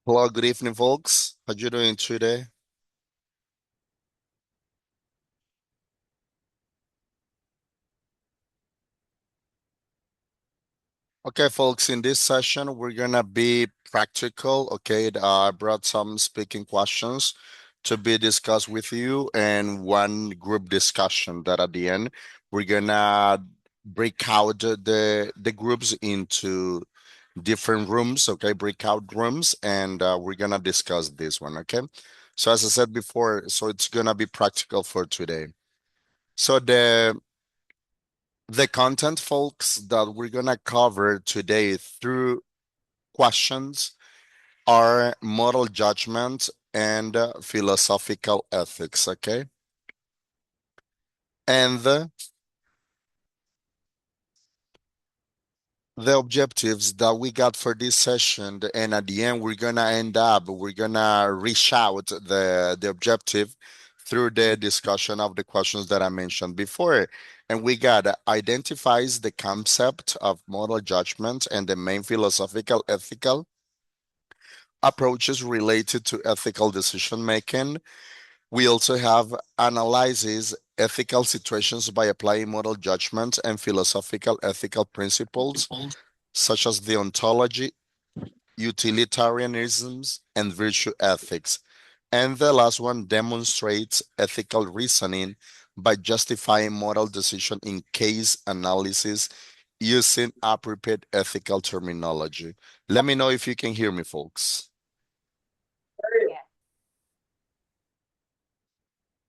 Hello, good evening, folks. How you doing today? Okay, folks, in this session, we're gonna be practical. Okay, I brought some speaking questions to be discussed with you and one group discussion that at the end, we're gonna break out the groups into different rooms, okay, breakout rooms, and we're gonna discuss this one, okay? So as I said before, so it's gonna be practical for today. So the content, folks, that we're gonna cover today through questions are moral judgment and philosophical ethics, okay? And the objectives that we got for this session, and at the end, we're gonna reach out the objective through the discussion of the questions that I mentioned before. And we got identifies the concept of moral judgment and the main philosophical ethical approaches related to ethical decision making. We also have analyzes ethical situations by applying moral judgment and philosophical ethical principles such as the ontology, utilitarianisms, and virtue ethics. And the last one demonstrates ethical reasoning by justifying moral decision in case analysis using appropriate ethical terminology. Let me know if you can hear me, folks.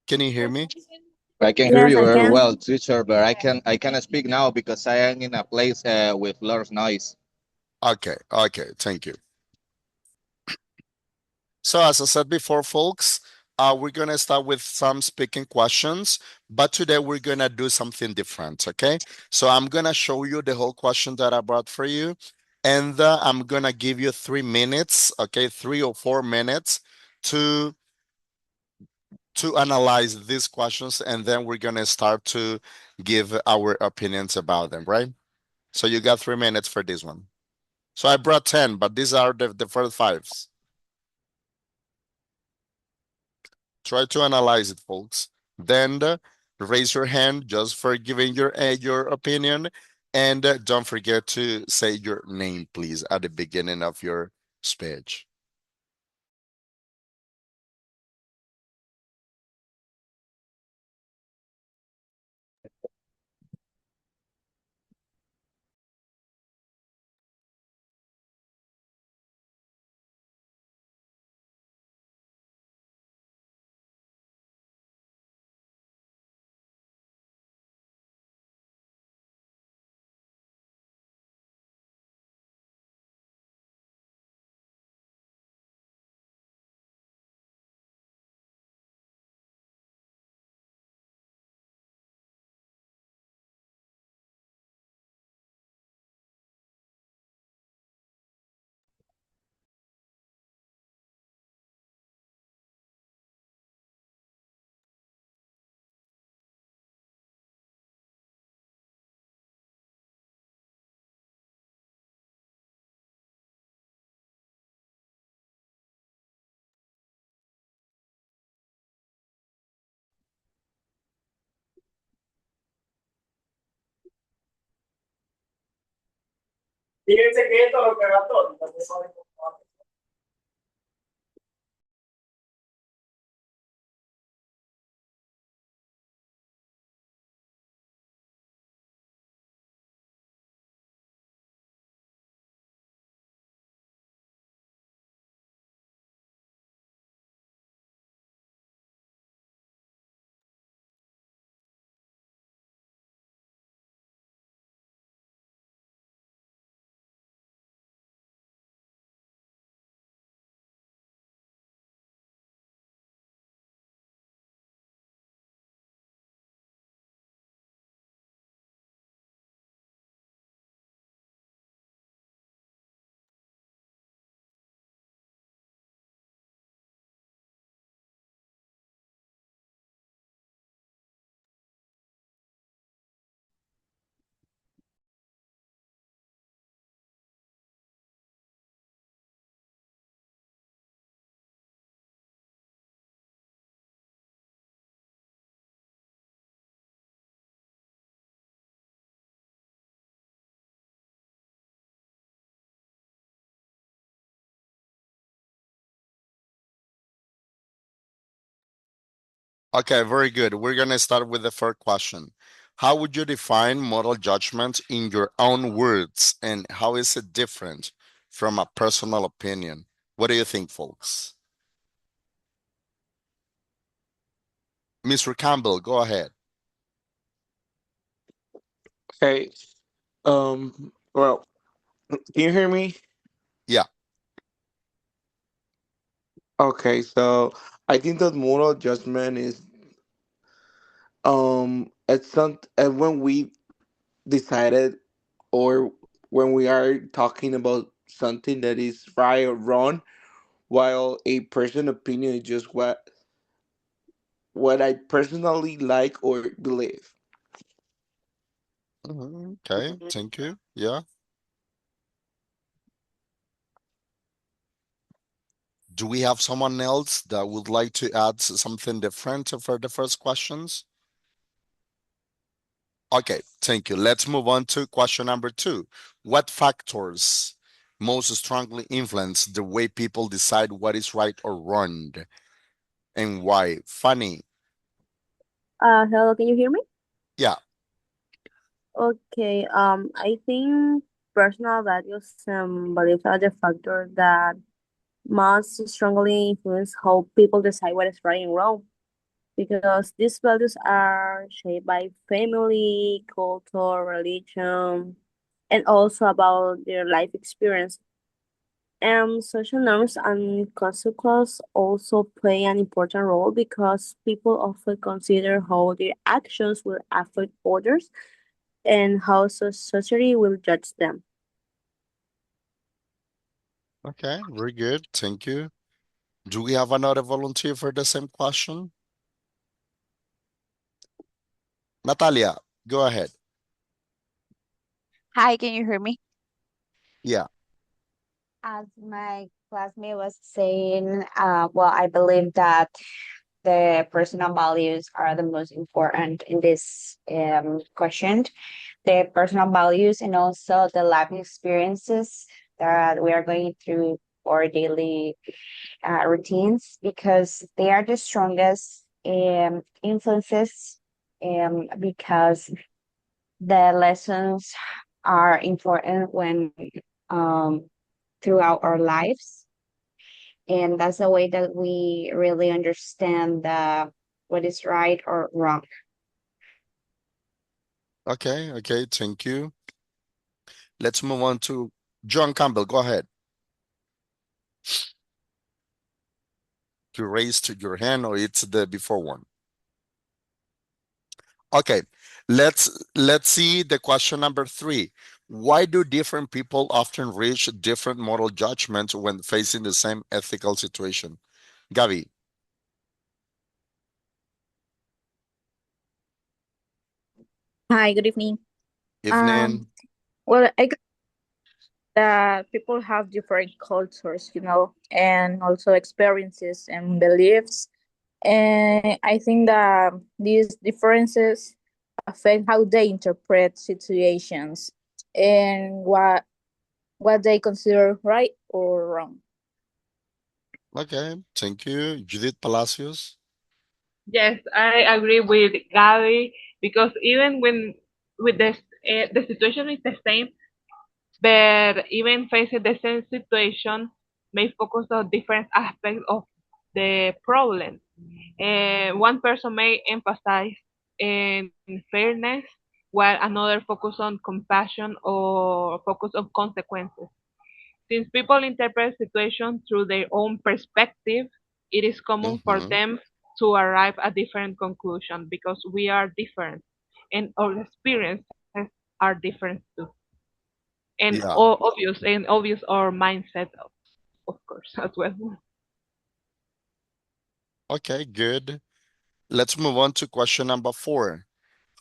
Can you hear me? I can hear Yes, you I very can. well, teacher, but I cannot speak now because I am in a place with a lot of noise. Okay, thank you. So, as I said before, folks, we're gonna start with some speaking questions, but today we're gonna do something different. Okay, so I'm gonna show you the whole question that I brought for you, and I'm gonna give you 3 minutes. Okay, 3 or 4 minutes to analyze these questions, and then we're gonna start to give our opinions about them. Right? So you got 3 minutes for this one. So I brought 10, but these are the first fives. Try to analyze it, folks. Then raise your hand just for giving your opinion, and don't forget to say your name, please, at the beginning of your speech. Fíjense que esto es lo que gastó. Okay, very good. We're gonna start with the first question. How would you define moral judgment in your own words, and how is it different from a personal opinion? What do you think, folks? Mr. Campbell, go ahead. Okay. Well, can you hear me? Yeah. Okay, so I think that moral judgment is it's some when we decided or when we are talking about something that is right or wrong, while a person opinion is just what I personally like or believe. Okay, thank you. Yeah. Do we have someone else that would like to add something different for the first questions? Okay, thank you. Let's move on to question number two. What factors most strongly influence the way people decide what is right or wrong, and why? Funny. Hello, can you hear me? Yeah. Okay, I think personal values and beliefs are the factor that most strongly influence how people decide what is right and wrong because these values are shaped by family, culture, religion, and also about their life experience. And social norms and consequences also play an important role because people often consider how their actions will affect others and how society will judge them. Okay, very good. Thank you. Do we have another volunteer for the same question? Natalia, go ahead. Hi, can you hear me? Yeah. As my classmate was saying, well, I believe that the personal values are the most important in this question. The personal values and also the life experiences that we are going through our daily routines because they are the strongest influences because the lessons are important when um, throughout our lives, and that's the way that we really understand what is right or wrong. Okay, okay, thank you. Let's move on to John Campbell. Go ahead. You raised your hand or it's the before one? Okay, let's see the question number three. Why do different people often reach different moral judgments when facing the same ethical situation? Gabi, Hi, good evening. Um, evening. well, I guess that people have different cultures, and also experiences and beliefs. And I think that these differences affect how they interpret situations and what they consider right or wrong. Okay, thank you. Judith Palacios. Yes, I agree with Gabby because even when with this the situation is the same, but even facing the same situation may focus on different aspects of the problem. One person may emphasize in fairness, while another focus on compassion or focus on consequences. Since people interpret situations through their own perspective, it is common for Mm-hmm. them to arrive at different conclusions because we are different and our experiences are different too. And Yeah. obvious our mindset of course as well. Okay, good. Let's move on to question number four.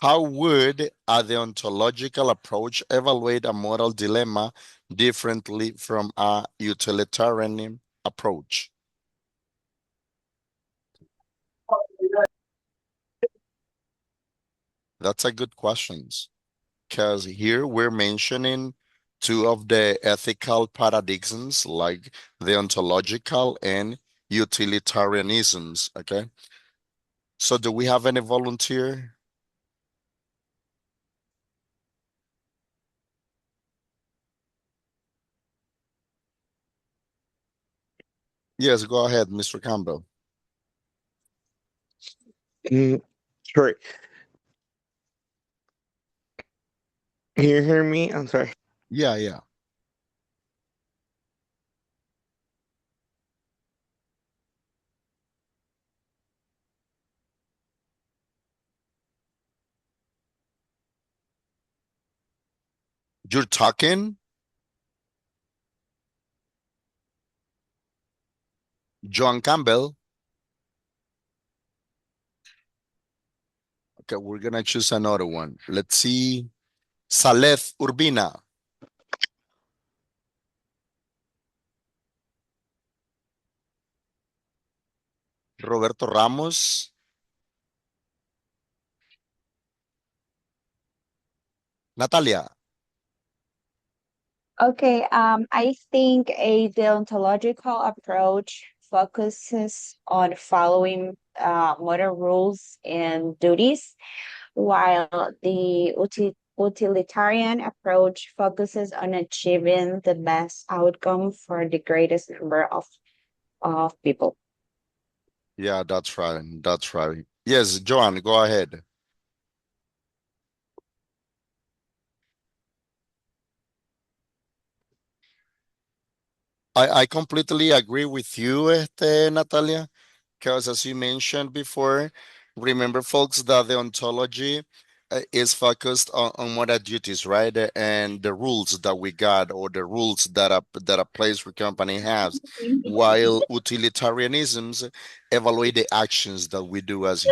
How would a deontological approach evaluate a moral dilemma differently from a utilitarian approach? That's a good question. Because here we're mentioning two of the ethical paradigms like the ontological and utilitarianisms. Okay, So do we have any volunteer? Yes, go ahead, Mr. Campbell. Mm, sorry. Can you hear me? I'm sorry. Yeah, yeah. You're talking, John Campbell. Okay, we're gonna choose another one. Let's see. Saleth Urbina, Roberto Ramos, Natalia. Okay, I think a deontological approach focuses on following moral rules and duties, while the utilitarian approach focuses on achieving the best outcome for the greatest number of people. Yeah, that's right. That's right. Yes, Joan, go ahead. I completely agree with you, Natalia, because as you mentioned before, remember, folks, that the ontology is focused on what are duties, right? And the rules that we got, or the rules that a place or company has, while utilitarianisms evaluate the actions that we do as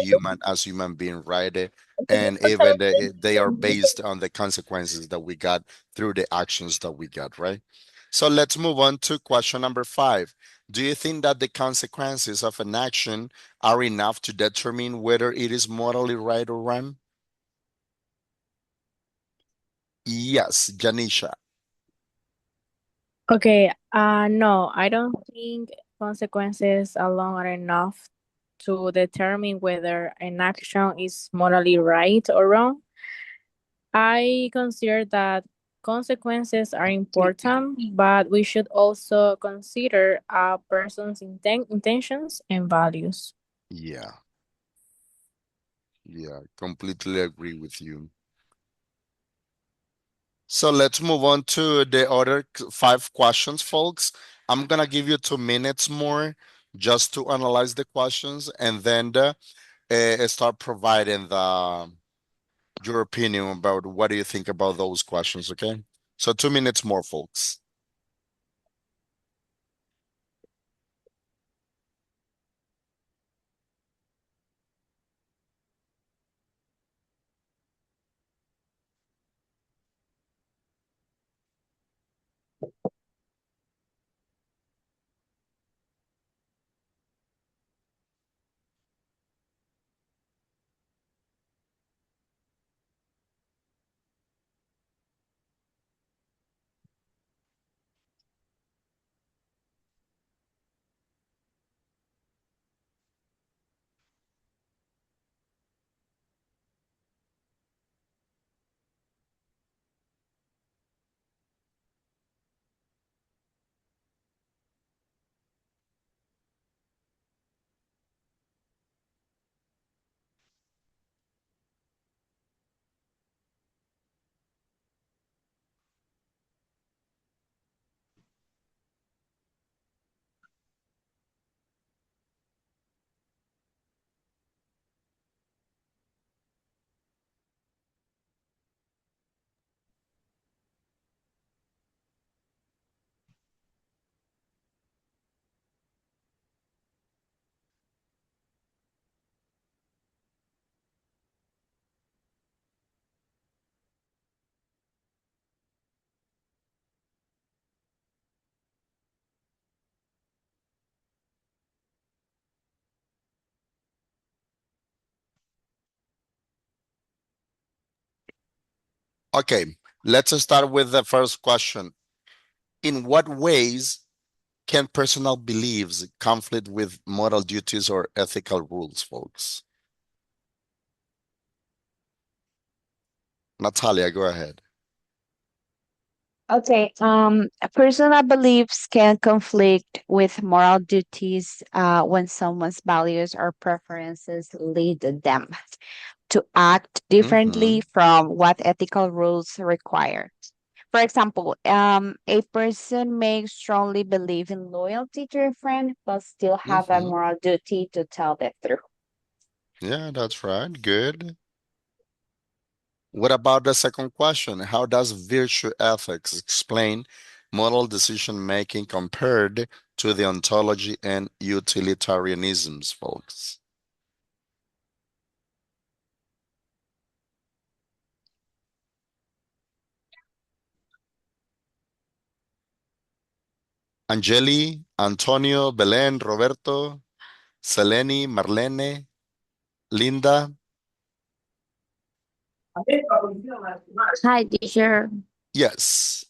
human being, right? And even they are based on the consequences that we got through the actions that we got, right? So let's move on to question number 5. Do you think that the consequences of an action are enough to determine whether it is morally right or wrong? Yes, Janisha. Okay, no, I don't think consequences alone are enough to determine whether an action is morally right or wrong. I consider that consequences are important, but we should also consider a person's intentions and values. Yeah, yeah, completely agree with you. So let's move on to the other 5 questions, folks. I'm gonna give you 2 minutes more just to analyze the questions, and then start providing your opinion about what do you think about those questions, okay? So 2 minutes more, folks. Okay, let's start with the first question. In what ways can personal beliefs conflict with moral duties or ethical rules, folks? Natalia, go ahead. Okay. Personal beliefs can conflict with moral duties when someone's values or preferences lead them to act differently Mm-hmm. from what ethical rules require. For example, a person may strongly believe in loyalty to a friend, but still have a Mm-hmm. moral duty to tell the truth. Yeah, that's right. Good. What about the second question? How does virtue ethics explain moral decision making compared to the ontology and utilitarianisms, folks? Angeli, Antonio, Belen, Roberto, Seleni, Marlene, Linda. Hi, teacher. Yes.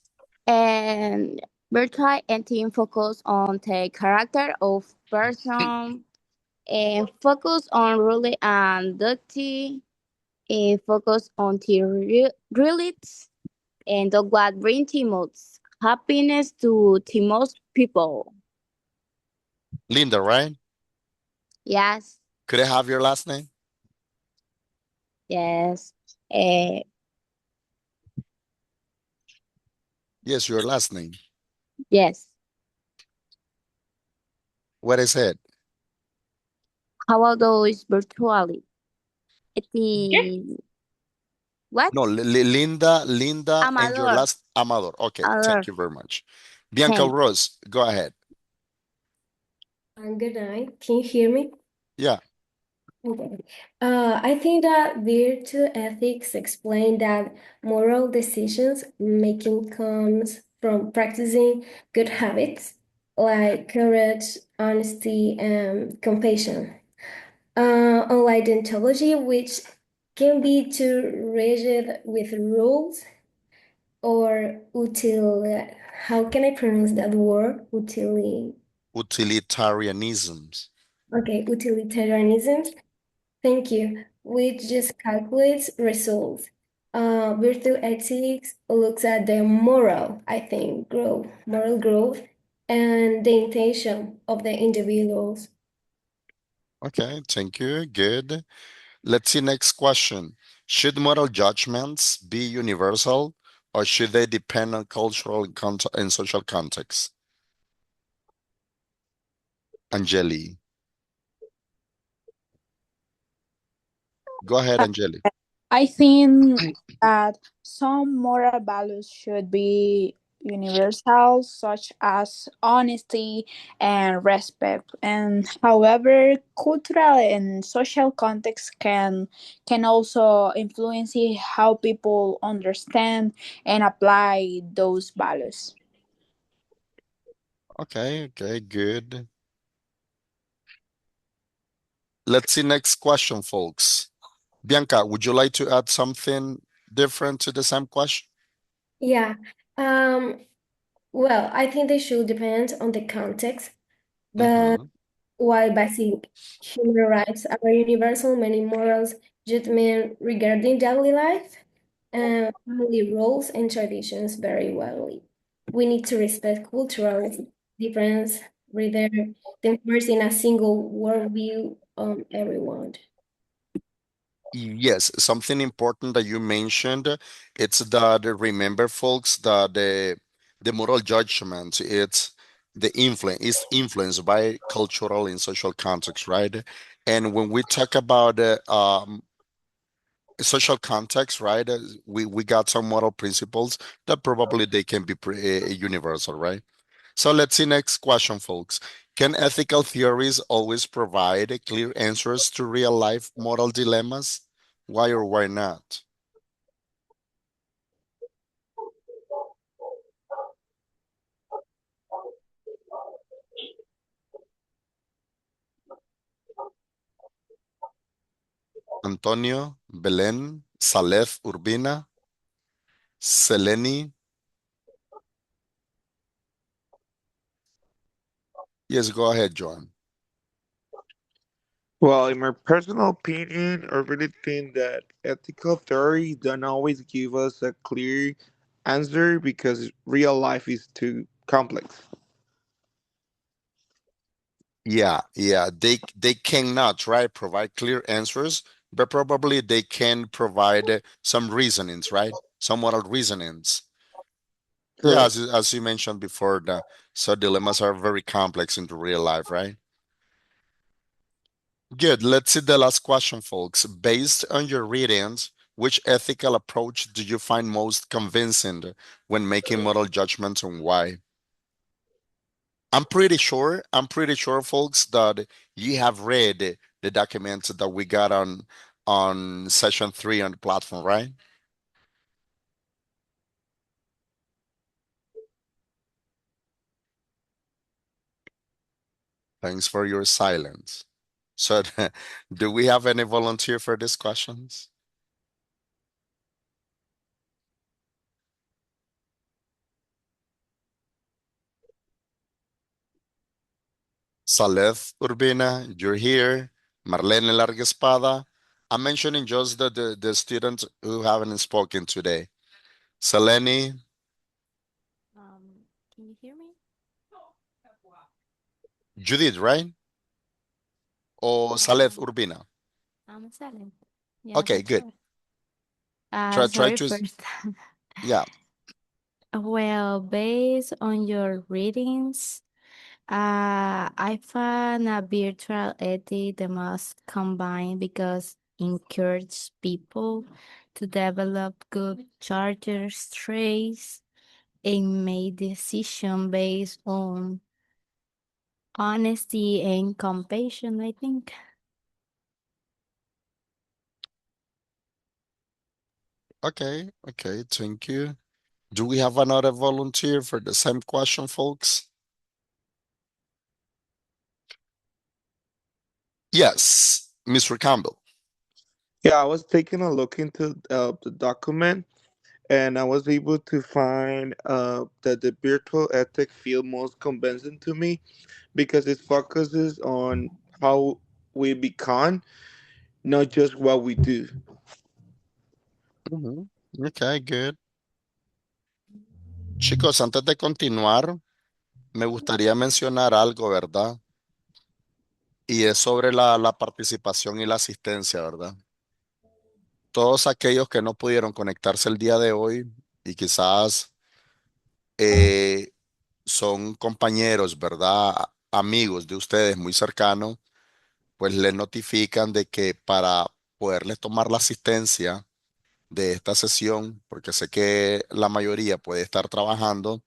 And virtual and team focus on the character of person and focus on really and duty and focus on the relates and the what bring the most happiness to the most people. Linda, right? Yes, Could I have your last name? yes, uh, Yes, your last name. yes. What is it? How about those virtually? Yes. The what? No, Linda, and your Amador. last Amador. Okay, thank Amador. you very much. Bianca Thanks. Rose, go ahead. Good night. Can you hear me? Yeah. Okay. I think that virtue ethics explain that moral decisions making comes from practicing good habits like courage, honesty, and compassion. Unlike ontology, which can be too rigid with rules or util. How can I pronounce that word? Utilitarianisms. Okay, utilitarianism. Thank you. Which just calculates results. Virtue ethics looks at the moral, I think, moral growth, and the intention of the individuals. Okay, thank you. Good. Let's see next question. Should moral judgments be universal or should they depend on cultural and social context? Angeli. Go ahead, Angeli. I think that some moral values should be universal, such as honesty and respect. And however, cultural and social context can also influence how people understand and apply those values. Okay, okay, good. Let's see next question, folks. Bianca, would you like to add something different to the same question? Yeah. Um, well, I think they should depend on the context, but Mm-hmm. while basic human rights are universal, many morals judgment regarding daily life and family roles and traditions vary widely. We need to respect cultural difference rather than forcing a single worldview on everyone. Yes, something important that you mentioned, it's that remember, folks, that the moral judgment, it's the influence is influenced by cultural and social context, right? And when we talk about social context, right, we got some moral principles that probably they can be universal, right? So let's see next question, folks. Can ethical theories always provide clear answers to real life moral dilemmas? Why or why not? Antonio, Belen, Salef, Urbina, Seleni. Yes, go ahead, John. Well, in my personal opinion, I really think that ethical theories don't always give us a clear answer because real life is too complex. Yeah, yeah, they cannot, right, provide clear answers, but probably they can provide some reasonings, right? Some moral reasonings. Yeah, Correct. as you mentioned before, so dilemmas are very complex into real life, right? Good. Let's see the last question, folks. Based on your readings, which ethical approach do you find most convincing when making moral judgments and why? I'm pretty sure, folks, that you have read the documents that we got on session 3 on the platform, right? Thanks for your silence. So, do we have any volunteer for these questions? Saleth Urbina, you're here. Marlene Larga Espada. I'm mentioning just the students who haven't spoken today. Seleni, Can you hear me? Judith, right? Or Saleth Um, Urbina. I'm silent. Yeah, Okay, that's good. right. Try Sorry to, first. yeah. Well, based on your readings, I find a virtual ethic the most combined because encourage people to develop good charter traits and make decision based on honesty and compassion, I think. Okay, okay, thank you. Do we have another volunteer for the same question, folks? Yes, Mr. Campbell. Yeah, I was taking a look into the document and I was able to find that the virtual ethic feel most convincing to me because it focuses on how we become, not just what we do. Ujú. Okay, good. Chicos, antes de continuar, me gustaría mencionar algo, ¿verdad? Y es sobre la participación y la asistencia, ¿verdad? Todos aquellos que no pudieron conectarse el día de hoy y quizás eh, son compañeros, ¿verdad? Amigos de ustedes muy cercanos, pues les notifican de que para poderles tomar la asistencia de esta sesión, porque sé que la mayoría puede estar trabajando,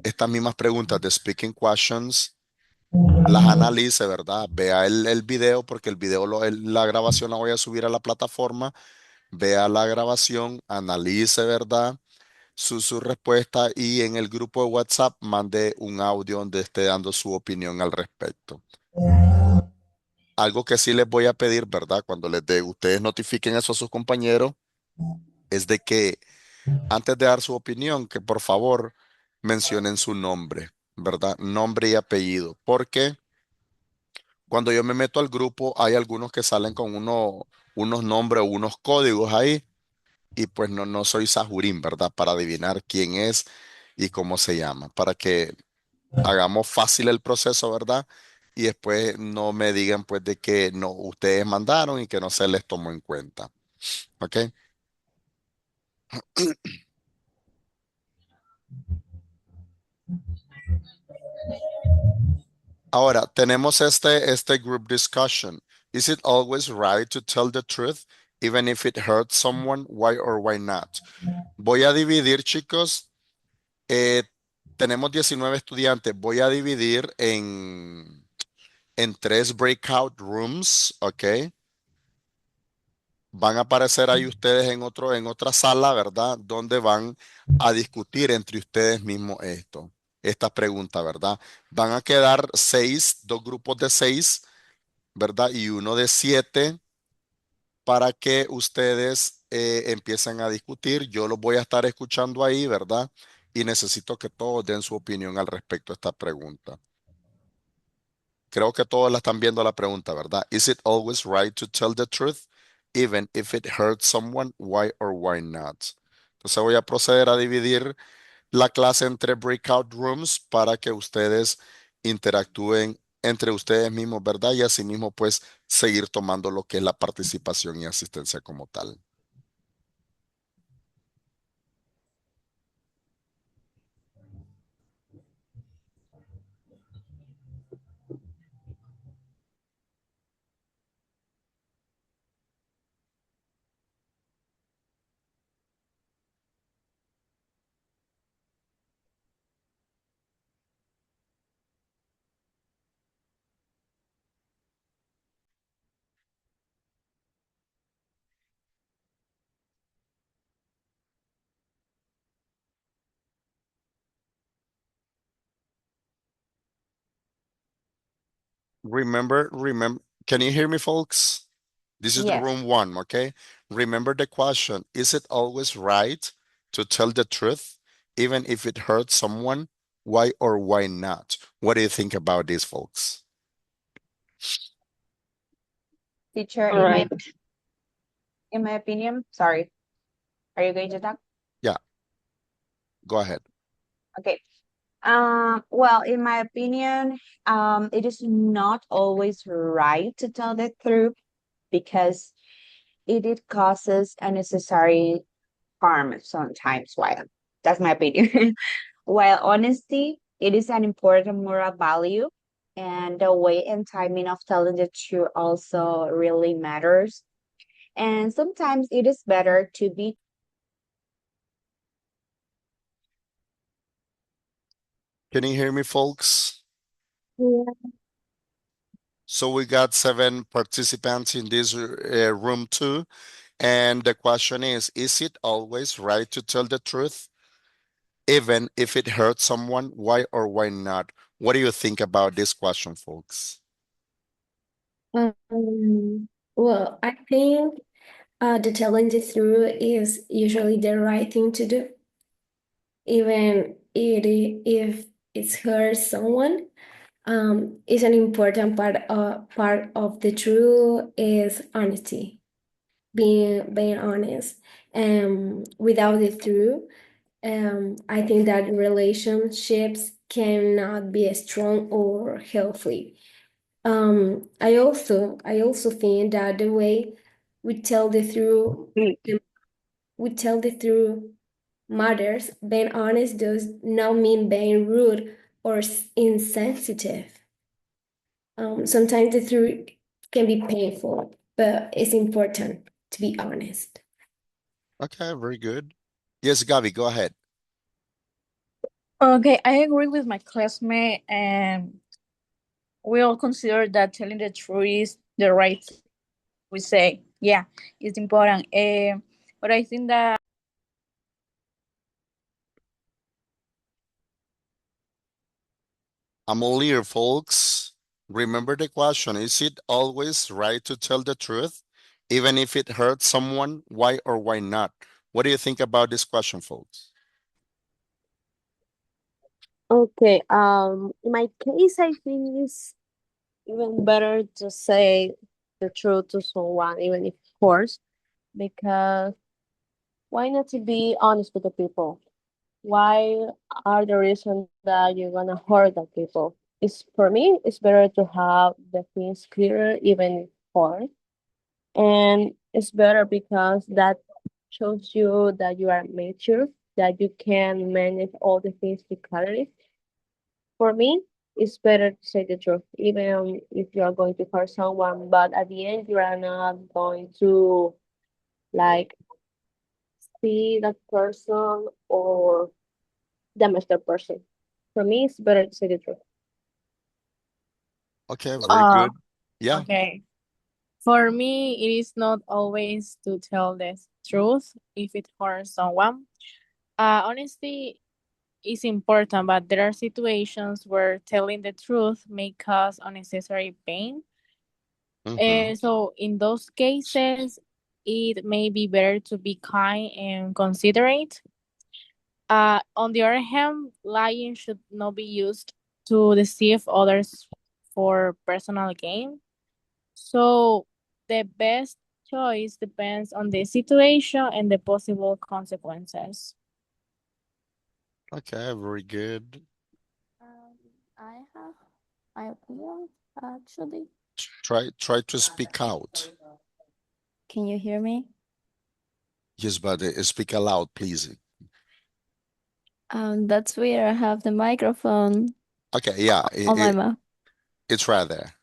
estas mismas preguntas de speaking questions las analice, ¿verdad? Vea el video, porque el video, la grabación la voy a subir a la plataforma, vea la grabación, analice, ¿verdad? Su respuesta y en el grupo de WhatsApp mande un audio donde esté dando su opinión al respecto. Algo que sí les voy a pedir, ¿verdad? Cuando ustedes notifiquen eso a sus compañeros, es de que antes de dar su opinión, que por favor mencionen su nombre, ¿verdad? Nombre y apellido, porque cuando yo me meto al grupo hay algunos que salen con unos nombres o unos códigos ahí y pues no soy Sajurín, ¿verdad? Para adivinar quién es y cómo se llama, para que hagamos fácil el proceso, ¿verdad? Y después no me digan pues de que no, ustedes mandaron y que no se les tomó en cuenta, ¿ok? Ahora, tenemos este group discussion. Is it always right to tell the truth, even if it hurts someone? Why or why not? Voy a dividir, chicos. eh, Tenemos 19 estudiantes. Voy a dividir en tres breakout rooms, ¿ok? Van a aparecer ahí ustedes en otra sala, ¿verdad? Donde van a discutir entre ustedes mismos esta pregunta, ¿verdad? Van a quedar dos grupos de seis, ¿verdad? Y uno de siete para que ustedes empiecen a discutir. Yo los voy a estar escuchando ahí, ¿verdad? Y necesito que todos den su opinión al respecto a esta pregunta. Creo que todos la están viendo la pregunta, ¿verdad? Is it always right to tell the truth, even if it hurts someone? Why or why not? Entonces voy a proceder a dividir la clase entre breakout rooms para que ustedes interactúen entre ustedes mismos, ¿verdad? Y asimismo, pues, seguir tomando lo que es la participación y asistencia como tal. Remember, can you hear me, folks? This is the Yes. room one, okay? Remember the question, is it always right to tell the truth, even if it hurts someone? Why or why not? What do you think about this, folks? Teacher, All right. in my opinion, sorry. Are you going to talk? Yeah, go ahead. Okay. Well, in my opinion, it is not always right to tell the truth because it causes unnecessary harm sometimes. While that's my opinion. While honesty, it is an important moral value, and the way and timing of telling the truth also really matters. And sometimes it is better to be. Can you hear me, folks? Yeah. So we got 7 participants in this room too. And the question is it always right to tell the truth, even if it hurts someone? Why or why not? What do you think about this question, folks? Well, I think the telling the truth is usually the right thing to do, even if it hurts someone. Is an important part of the truth is honesty, being honest. Without the truth, I think that relationships cannot be strong or healthy. I also think that the way we tell the truth we tell the truth matters. Being honest does not mean being rude or insensitive. Sometimes the truth can be painful, but it's important to be honest. Okay, very good. Yes, Gabi, go ahead. Okay, I agree with my classmate, and we all consider that telling the truth is the right thing. We say, yeah, it's important. But I think that I'm all ear, folks. Remember the question, is it always right to tell the truth, even if it hurts someone? Why or why not? What do you think about this question, folks? Okay. In my case, I think it's even better to say the truth to someone, even if it hurts, because why not to be honest with the people? Why are the reason that you're gonna hurt the people? It's for me, it's better to have the things clear, even if hard. And it's better because that shows you that you are mature, that you can manage all the things with clarity. For me, it's better to say the truth, even if you are going to hurt someone, but at the end, you are not going to like see that person or damage that person. For me, it's better to say the truth. Okay, very uh good. Yeah. okay. For me, it is not always to tell the truth if it hurts someone. Honesty is important, but there are situations where telling the truth may cause unnecessary pain. Mm-hmm. So in those cases, it may be better to be kind and considerate. On the other hand, lying should not be used to deceive others for personal gain. So the best choice depends on the situation and the possible consequences. Okay, very good. Um, I have my opinion, actually. Try to speak out. Can you hear me? Yes, but speak aloud, please. That's weird. I have the microphone Okay, yeah, on my mouth. it's right there.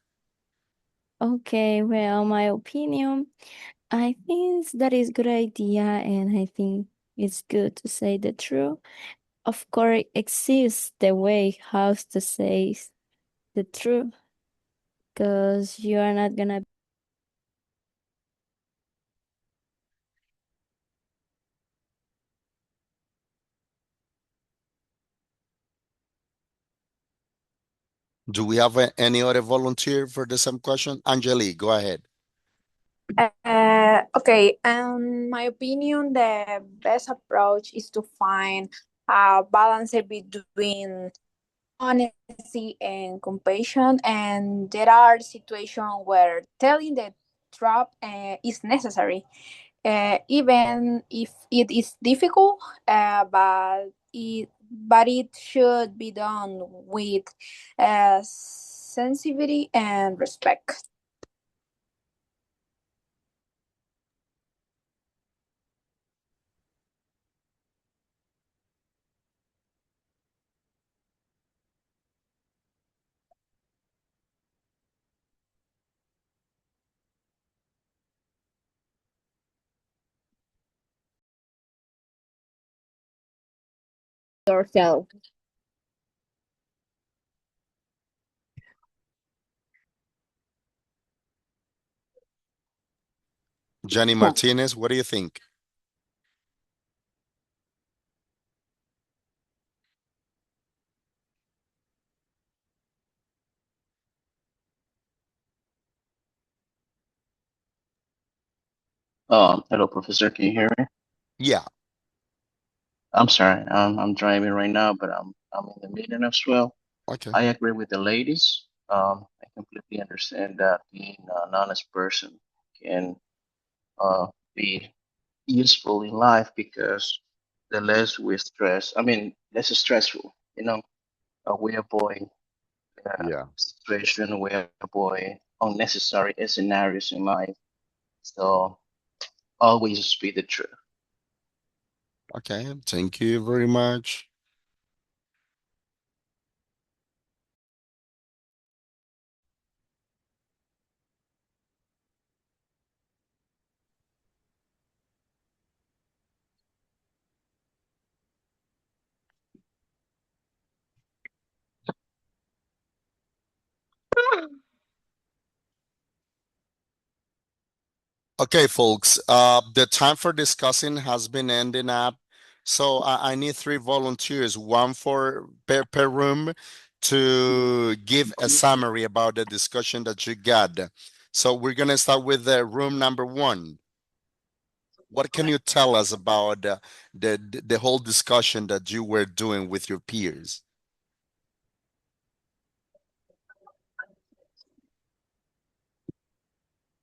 Okay, well, my opinion, I think that is good idea, and I think it's good to say the truth. Of course, exists the way how to say the truth, because you are not gonna. Do we have any other volunteer for the same question? Angelique, go ahead. Okay, my opinion, the best approach is to find a balance between honesty and compassion. And there are situations where telling the truth is necessary, even if it is difficult. But it should be done with sensitivity and respect. Yourself. Jenny Martinez, what do you think? Hello, Professor. Can you hear me? Yeah, I'm sorry. I'm driving right now, but I'm in the meeting as well. okay. I agree with the ladies. I completely understand that being an honest person can be useful in life because the less we stress, I mean, less stressful. We avoid Yeah. situation, we avoid unnecessary scenarios in life. So always speak the truth. Okay, thank you very much. Okay, folks, the time for discussing has been ending up. So I need three volunteers, one for per room, to give a summary about the discussion that you got. So we're gonna start with the room number one. What can you tell us about the whole discussion that you were doing with your peers?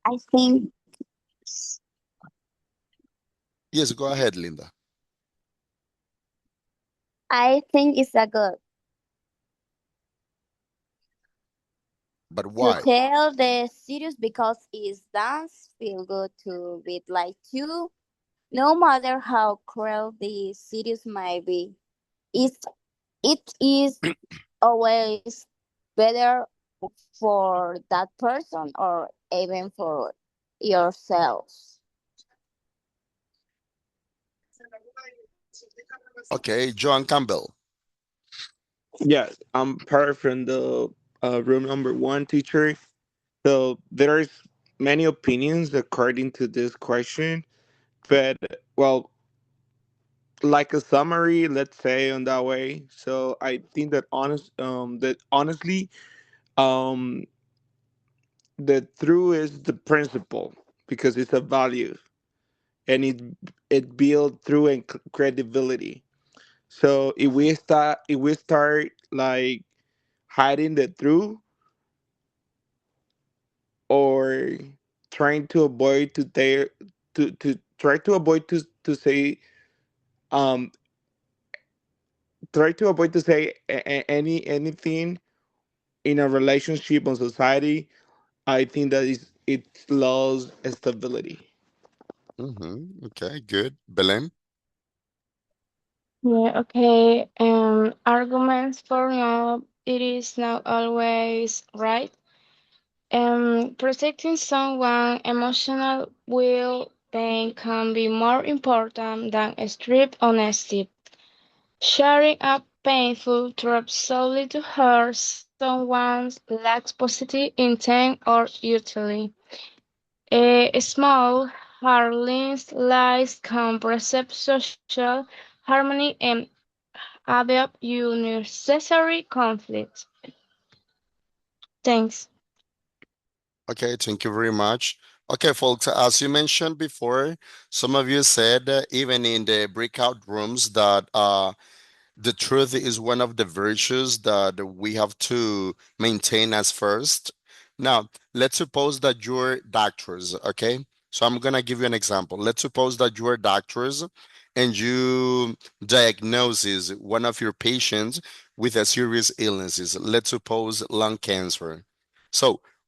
I think Yes, go ahead, Linda. I think it's a good But to why? tell the serious because it's dance feel good to be like you. No matter how cruel the serious might be, it's it is always better for that person or even for yourselves. Okay, John Campbell. Yeah, I'm part from the room number one teacher. So there's many opinions according to this question, but well, like a summary, let's say on that way. So I think that honestly, um, the truth is the principle because it's a value and it built through and credibility. So if we start like hiding the truth, or trying to avoid to their to try to avoid to say um try to avoid to say anything in a relationship or society. I think that is it lost stability. Okay, good. Belen? Yeah, okay. Arguments for no, it is not always right. Protecting someone' emotional well-being can be more important than strict honesty. Sharing a painful truth solely to hurt someone lacks positive intent or utility. A small, harmless lies can preserve social harmony and avoid unnecessary conflict. Thanks. Okay, thank you very much. Okay, folks, as you mentioned before, some of you said even in the breakout rooms that the truth is one of the virtues that we have to maintain as first. Now, let's suppose that you're doctors, okay? So I'm gonna give you an example. Let's suppose that you're doctors and you diagnoses one of your patients with a serious illnesses. Let's suppose lung cancer. So